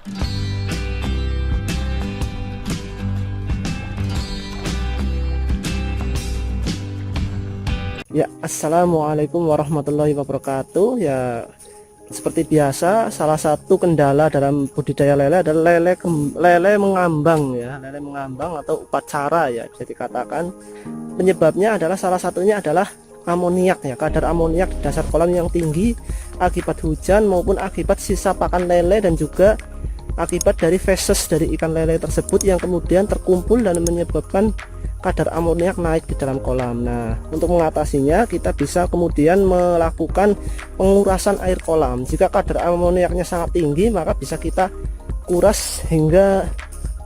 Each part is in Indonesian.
Ya, assalamualaikum warahmatullahi wabarakatuh. Ya, seperti biasa, salah satu kendala dalam budidaya lele adalah lele mengambang ya, lele mengambang atau upacara ya, bisa dikatakan. Penyebabnya adalah salah satunya adalah amoniak ya, kadar amoniak di dasar kolam yang tinggi akibat hujan maupun akibat sisa pakan lele dan juga akibat dari feses dari ikan lele tersebut yang kemudian terkumpul dan menyebabkan kadar amoniak naik di dalam kolam. Nah, untuk mengatasinya kita bisa kemudian melakukan pengurasan air kolam. Jika kadar amoniaknya sangat tinggi, maka bisa kita kuras hingga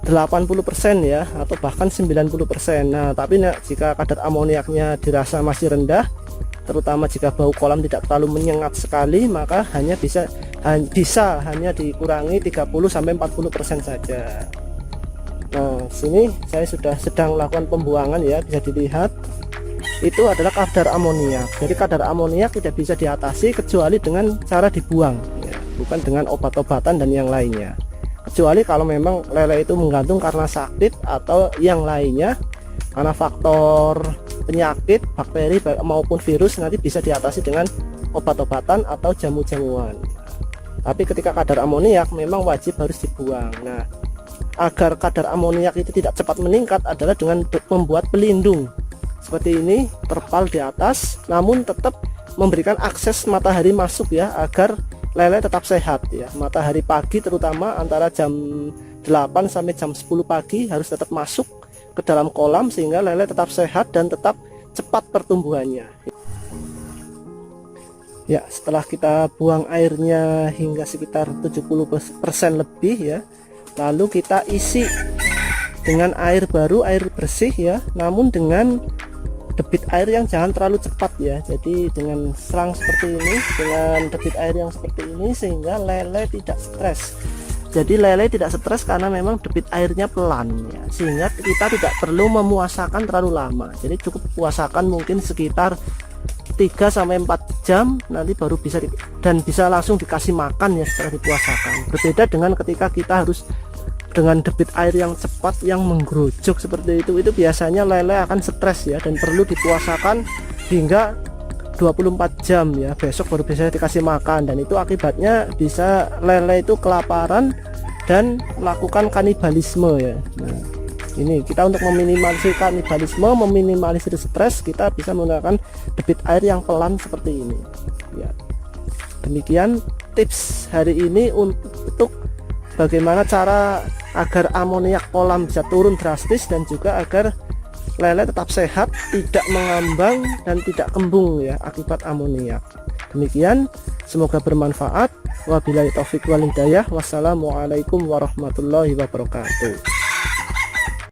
80% ya, atau bahkan 90%. Nah, tapi jika kadar amoniaknya dirasa masih rendah, terutama jika bau kolam tidak terlalu menyengat sekali, maka bisa hanya dikurangi 30-40% saja. Nah, sini saya sudah sedang melakukan pembuangan ya, bisa dilihat itu adalah kadar amoniak. Jadi kadar amoniak tidak bisa diatasi kecuali dengan cara dibuang ya, bukan dengan obat-obatan dan yang lainnya. Kecuali kalau memang lele itu menggantung karena sakit atau yang lainnya, karena faktor penyakit, bakteri maupun virus, nanti bisa diatasi dengan obat-obatan atau jamu-jamuan. Tapi ketika kadar amoniak memang wajib harus dibuang. Nah, agar kadar amoniak itu tidak cepat meningkat adalah dengan membuat pelindung seperti ini, terpal di atas, namun tetap memberikan akses matahari masuk ya, agar lele tetap sehat ya. Matahari pagi terutama antara jam 8 sampai jam 10 pagi harus tetap masuk ke dalam kolam sehingga lele tetap sehat dan tetap cepat pertumbuhannya. Ya, setelah kita buang airnya hingga sekitar 70% lebih ya, lalu kita isi dengan air baru, air bersih ya, namun dengan debit air yang jangan terlalu cepat ya. Jadi dengan selang seperti ini, dengan debit air yang seperti ini, sehingga lele tidak stres. Jadi lele tidak stres karena memang debit airnya pelan ya, sehingga kita tidak perlu memuasakan terlalu lama. Jadi cukup puasakan mungkin sekitar 3-4 jam, nanti baru bisa dan bisa langsung dikasih makan ya setelah dipuasakan. Berbeda dengan ketika kita harus dengan debit air yang cepat yang menggerojok seperti itu biasanya lele akan stres ya, dan perlu dipuasakan hingga 24 jam ya, besok baru bisa dikasih makan, dan itu akibatnya bisa lele itu kelaparan dan melakukan kanibalisme ya. Nah, ini kita untuk meminimalisir kanibalisme, meminimalisir stres, kita bisa menggunakan debit air yang pelan seperti ini ya. Demikian tips hari ini untuk bagaimana cara agar amoniak kolam bisa turun drastis dan juga agar lele tetap sehat, tidak mengambang dan tidak kembung ya akibat amoniak. Demikian, semoga bermanfaat. Wabillahi taufik wal hidayah. Wassalamualaikum warahmatullahi wabarakatuh.